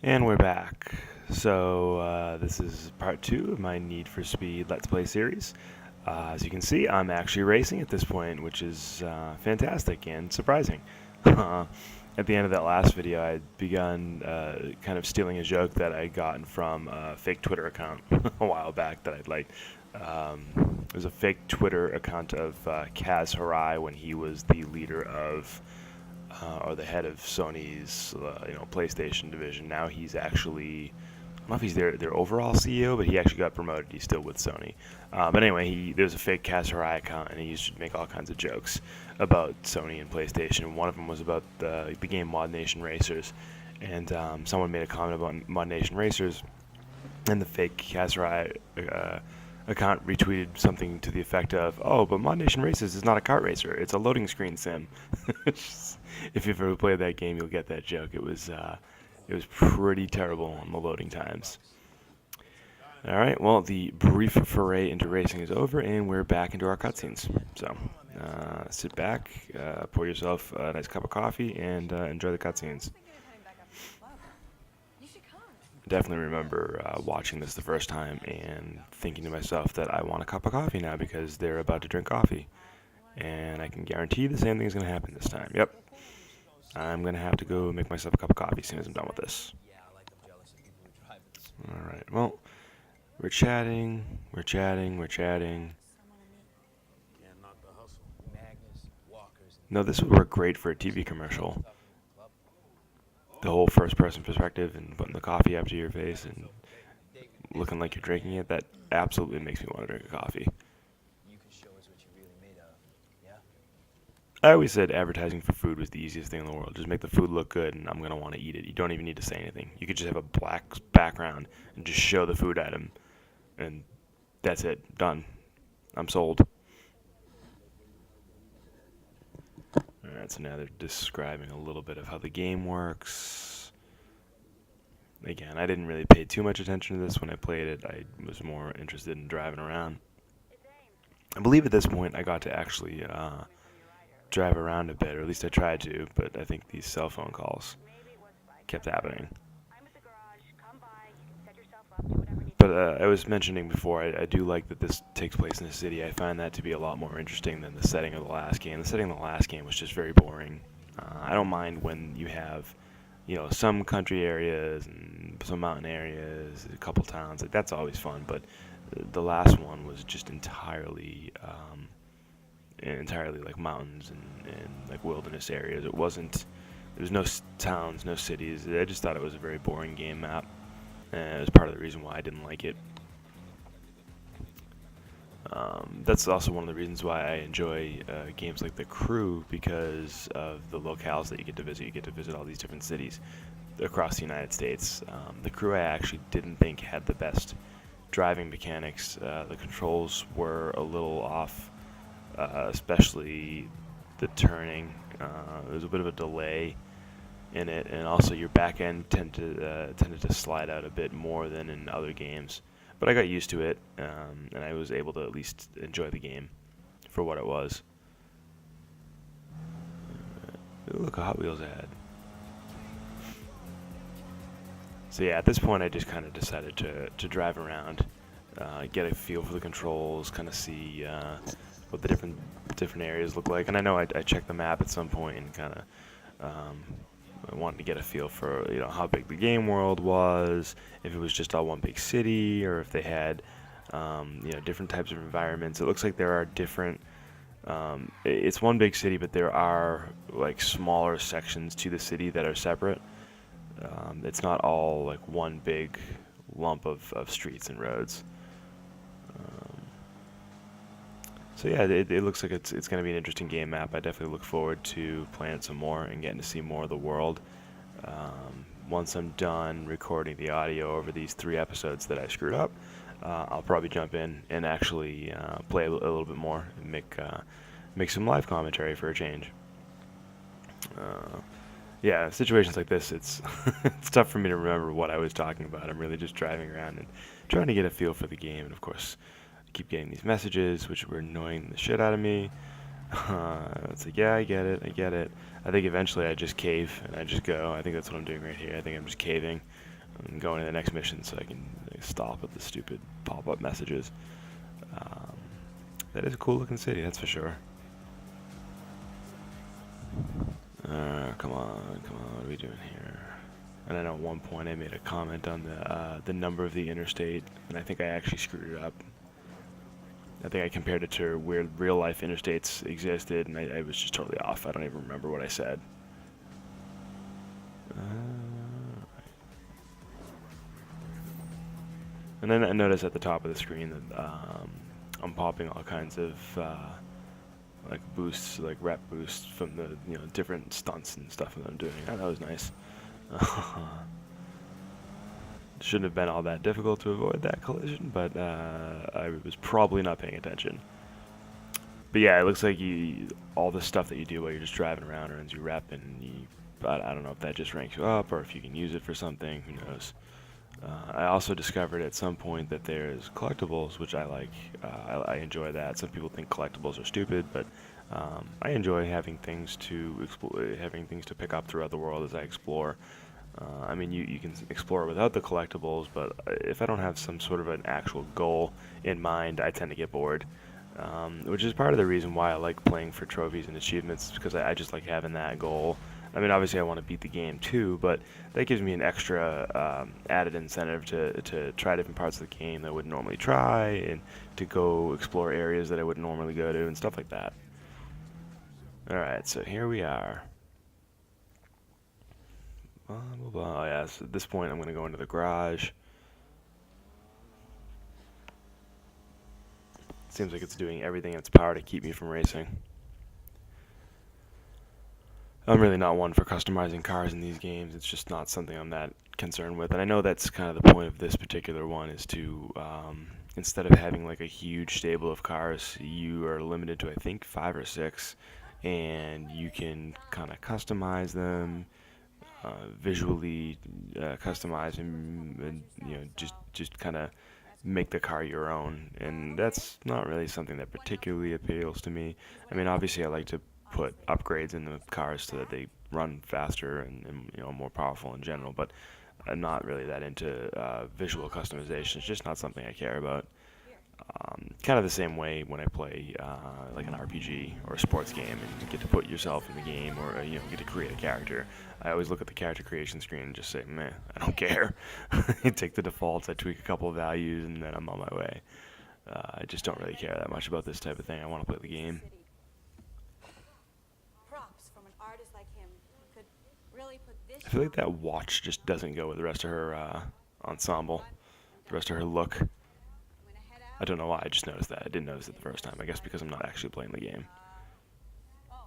And we're back. So this is part 2 of my Need for Speed Let's Play series. As you can see, I'm actually racing at this point, which is fantastic and surprising. At the end of that last video, I had begun kind of stealing a joke that I had gotten from a fake Twitter account a while back that I'd liked. It was a fake Twitter account of Kaz Hirai when he was the leader of or the head of Sony's, PlayStation division. Now he's actually, I don't know if he's their overall CEO, but he actually got promoted. He's still with Sony. But anyway, there's a fake Kaz account, and he used to make all kinds of jokes about Sony and PlayStation. One of them was about the game Mod Nation Racers, and someone made a comment about Mod Nation Racers, and the fake Kaz account retweeted something to the effect of, "Oh, but Mod Nation Races is not a kart racer; it's a loading screen sim." If you've ever played that game, you'll get that joke. It was pretty terrible on the loading times. All right, well, the brief foray into racing is over, and we're back into our cutscenes. So sit back, pour yourself a nice cup of coffee, and enjoy the cutscenes. Definitely remember watching this the first time and thinking to myself that I want a cup of coffee now because they're about to drink coffee. And I can guarantee the same thing is going to happen this time. Yep. I'm going to have to go make myself a cup of coffee as soon as I'm done with this. Alright, well, we're chatting. No, this would work great for a TV commercial. The whole first-person perspective and putting the coffee up to your face and looking like you're drinking it, that absolutely makes me want to drink a coffee. I always said advertising for food was the easiest thing in the world. Just make the food look good and I'm going to want to eat it. You don't even need to say anything. You could just have a black background and just show the food item. And that's it. Done. I'm sold. Alright, so now they're describing a little bit of how the game works. Again, I didn't really pay too much attention to this when I played it. I was more interested in driving around. I believe at this point I got to actually drive around a bit, or at least I tried to, but I think these cell phone calls kept happening. But I was mentioning before, I do like that this takes place in a city. I find that to be a lot more interesting than the setting of the last game. The setting of the last game was just very boring. I don't mind when you have, some country areas and some mountain areas, a couple towns. Like, that's always fun. But the last one was just entirely like mountains and like wilderness areas. There was no towns, no cities. I just thought it was a very boring game map. And it was part of the reason why I didn't like it. That's also one of the reasons why I enjoy games like The Crew, because of the locales that you get to visit. You get to visit all these different cities across the United States. The Crew I actually didn't think had the best driving mechanics. The controls were a little off, especially the turning. There was a bit of a delay in it, and also your back end tended to slide out a bit more than in other games. But I got used to it, and I was able to at least enjoy the game for what it was. Look, a Hot Wheels ad. So yeah, at this point I just kind of decided to drive around, get a feel for the controls, kind of see what the different areas look like. And I know I checked the map at some point and kind of I wanted to get a feel for how big the game world was, if it was just all one big city, or if they had different types of environments. It looks like there are different. It's one big city, but there are like smaller sections to the city that are separate. It's not all like one big lump of streets and roads. So yeah, it looks like it's going to be an interesting game map. I definitely look forward to playing it some more and getting to see more of the world. Once I'm done recording the audio over these 3 episodes that I screwed up, I'll probably jump in and actually play a little bit more and make some live commentary for a change. Yeah, situations like this, it's it's tough for me to remember what I was talking about. I'm really just driving around and trying to get a feel for the game, and of course, I keep getting these messages, which were annoying the shit out of me. It's like, yeah, I get it, I get it. I think eventually I just cave and I just go. I think that's what I'm doing right here. I think I'm just caving and going to the next mission so I can stop at the stupid pop-up messages. Um, that is a cool looking city, that's for sure. Come on, come on, what are we doing here? And I know at one point I made a comment on the number of the interstate, and I think I actually screwed it up. I think I compared it to where real life interstates existed, and I was just totally off. I don't even remember what I said. And then I noticed at the top of the screen that I'm popping all kinds of like boosts, like rep boosts from the different stunts and stuff that I'm doing. Oh, that was nice. Shouldn't have been all that difficult to avoid that collision, but I was probably not paying attention. But yeah, it looks like all the stuff that you do while you're just driving around earns you rep, and I don't know if that just ranks you up or if you can use it for something. Who knows? I also discovered at some point that there's collectibles, which I like. I enjoy that. Some people think collectibles are stupid, but I enjoy having things to having things to pick up throughout the world as I explore. I mean, you can explore without the collectibles, but if I don't have some sort of an actual goal in mind, I tend to get bored. Which is part of the reason why I like playing for trophies and achievements, because I just like having that goal. I mean, obviously I want to beat the game too, but that gives me an extra added incentive to try different parts of the game that I wouldn't normally try, and to go explore areas that I wouldn't normally go to, and stuff like that. Alright, so here we are. Blah, blah, blah. Oh, yeah, so at this point I'm going to go into the garage. Seems like it's doing everything in its power to keep me from racing. I'm really not one for customizing cars in these games. It's just not something I'm that concerned with. And I know that's kind of the point of this particular one, is to, instead of having like a huge stable of cars, you are limited to, I think, 5 or 6. And you can kind of customize them, visually customize and just kind of make the car your own, and that's not really something that particularly appeals to me. I mean, obviously, I like to put upgrades in the cars so that they run faster and more powerful in general, but I'm not really that into visual customization. It's just not something I care about. Kind of the same way when I play like an RPG or a sports game, and you get to put yourself in the game, or get to create a character. I always look at the character creation screen and just say, meh, I don't care. I take the defaults, I tweak a couple of values, and then I'm on my way. I just don't really care that much about this type of thing. I want to play the game. I feel like that watch just doesn't go with the rest of her ensemble, the rest of her look. I don't know why, I just noticed that. I didn't notice it the first time. I guess because I'm not actually playing the game.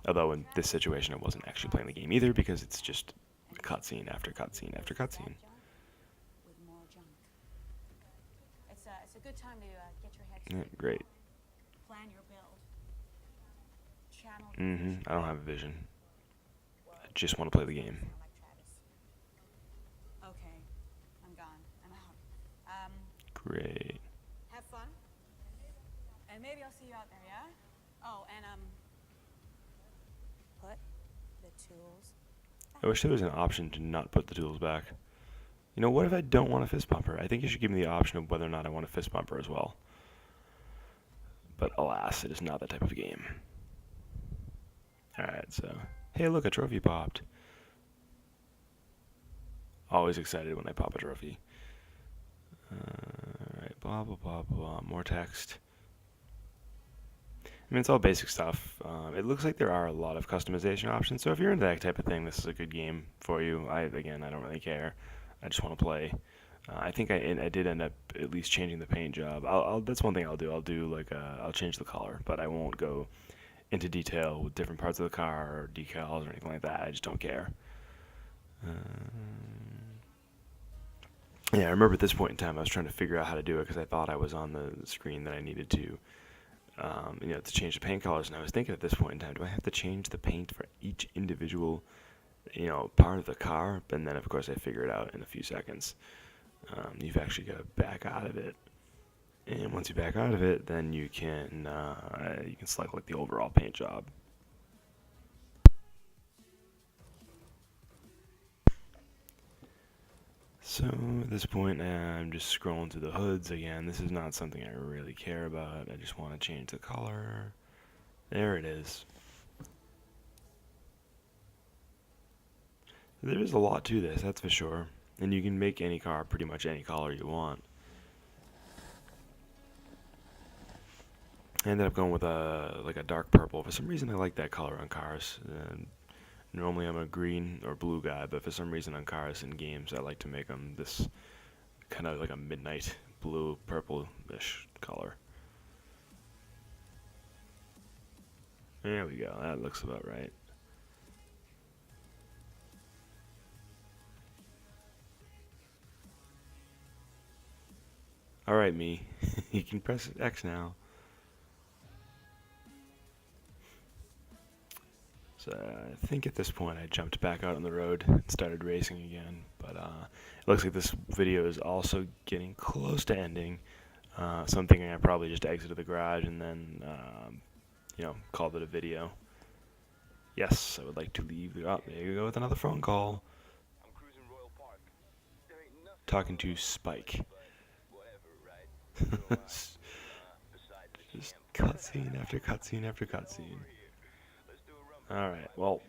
Although in this situation I wasn't actually playing the game either, because it's just cutscene after cutscene after cutscene. Yeah, great. I don't have a vision. I just want to play the game. Great. And maybe I'll see you out there, yeah? Oh, and put the tools back. I wish there was an option to not put the tools back. What if I don't want a fist bumper? I think you should give me the option of whether or not I want a fist bumper as well. But alas, it is not that type of game. Alright, so, hey look, a trophy popped. Always excited when I pop a trophy. Alright, blah blah blah blah, more text. I mean, it's all basic stuff. It looks like there are a lot of customization options, so if you're into that type of thing, this is a good game for you. I don't really care. I just want to play. I think I did end up at least changing the paint job. That's one thing I'll do. I'll change the color, but I won't go into detail with different parts of the car or decals or anything like that. I just don't care. Yeah, I remember at this point in time I was trying to figure out how to do it, because I thought I was on the screen that I needed to change the paint colors, and I was thinking at this point in time, do I have to change the paint for each individual, part of the car? And then, of course, I figure it out in a few seconds. You've actually got to back out of it. And once you back out of it, then you can select like the overall paint job. So at this point, I'm just scrolling through the hoods again. This is not something I really care about. I just want to change the color. There it is. There is a lot to this, that's for sure. And you can make any car pretty much any color you want. I ended up going with a dark purple. For some reason, I like that color on cars. Normally, I'm a green or blue guy, but for some reason on cars and games, I like to make them this kind of like a midnight blue, purple-ish color. There we go. That looks about right. Alright, me. You can press X now. So I think at this point I jumped back out on the road and started racing again. But it looks like this video is also getting close to ending. So I'm thinking I probably just exited the garage and then, called it a video. Yes, I would like to leave. Oh, there you go with another phone call. Talking to Spike. Just cutscene after cutscene after cutscene. Alright, well,